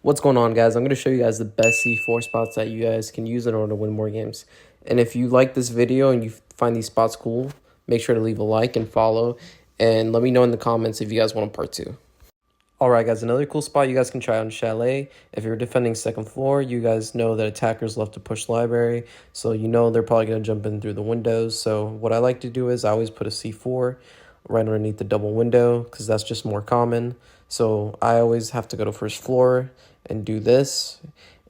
What's going on, guys? I'm going to show you guys the best C4 spots that you guys can use in order to win more games. And if you like this video and you find these spots cool, make sure to leave a like and follow. And let me know in the comments if you guys want a part 2. Alright guys, another cool spot you guys can try on Chalet. If you're defending second floor, you guys know that attackers love to push library. So you know they're probably going to jump in through the windows. So what I like to do is I always put a C4 right underneath the double window because that's just more common. So I always have to go to first floor and do this.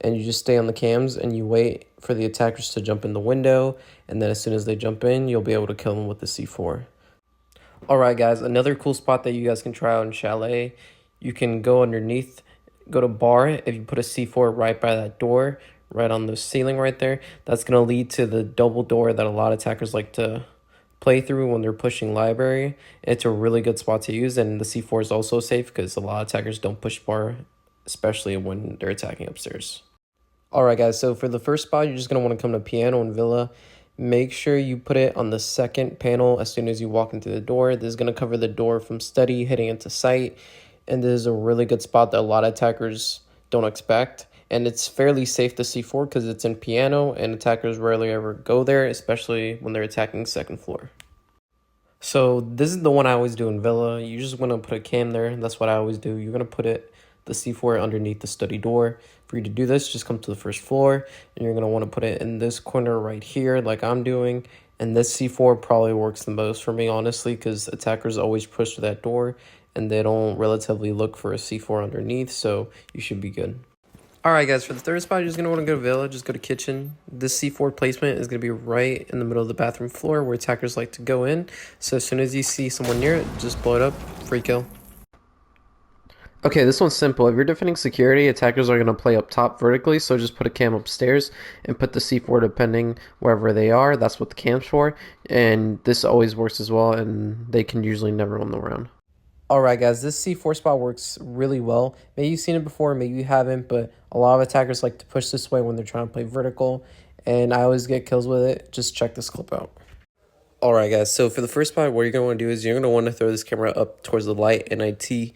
And you just stay on the cams and you wait for the attackers to jump in the window. And then as soon as they jump in, you'll be able to kill them with the C4. Alright guys, another cool spot that you guys can try out in Chalet. You can go underneath, go to bar. If you put a C4 right by that door, right on the ceiling right there, that's going to lead to the double door that a lot of attackers like to play through when they're pushing library. It's a really good spot to use, and the C4 is also safe because a lot of attackers don't push bar, especially when they're attacking upstairs. Alright guys, so for the first spot, you're just going to want to come to Piano and Villa. Make sure you put it on the second panel as soon as you walk into the door. This is going to cover the door from study heading into sight. And this is a really good spot that a lot of attackers don't expect. And it's fairly safe to C4 because it's in Piano and attackers rarely ever go there, especially when they're attacking second floor. So this is the one I always do in Villa. You just want to put a cam there. That's what I always do. You're going to put the C4 underneath the study door. For you to do this, just come to the first floor. And you're going to want to put it in this corner right here like I'm doing. And this C4 probably works the most for me, honestly, because attackers always push to that door and they don't relatively look for a C4 underneath, so you should be good. Alright guys, for the third spot, you're just going to want to go to Villa, just go to Kitchen. This C4 placement is going to be right in the middle of the bathroom floor where attackers like to go in. So as soon as you see someone near it, just blow it up, free kill. Okay, this one's simple. If you're defending security, attackers are going to play up top vertically, so just put a cam upstairs and put the C4 depending wherever they are. That's what the cam's for, and this always works as well, and they can usually never win the round. Alright guys, this C4 spot works really well. Maybe you've seen it before, maybe you haven't, but a lot of attackers like to push this way when they're trying to play vertical, and I always get kills with it. Just check this clip out. Alright guys, so for the first spot, what you're going to want to do is you're going to want to throw this camera up towards the light NIT.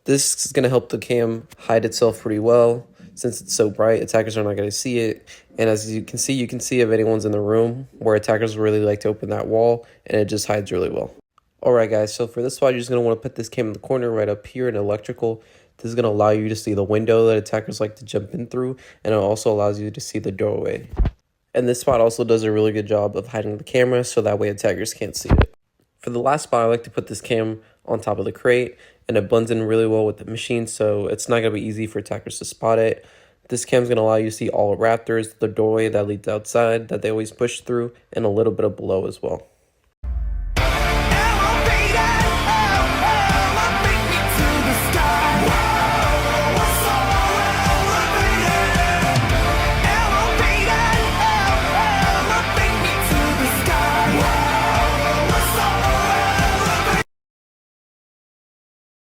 This is going to help the cam hide itself pretty well. Since it's so bright, attackers are not going to see it. And as you can see if anyone's in the room, where attackers really like to open that wall, and it just hides really well. Alright guys, so for this spot, you're just going to want to put this cam in the corner right up here in electrical. This is going to allow you to see the window that attackers like to jump in through, and it also allows you to see the doorway. And this spot also does a really good job of hiding the camera, so that way attackers can't see it. For the last spot, I like to put this cam on top of the crate, and it blends in really well with the machine, so it's not going to be easy for attackers to spot it. This cam is going to allow you to see all Raptors, the doorway that leads outside that they always push through, and a little bit of below as well.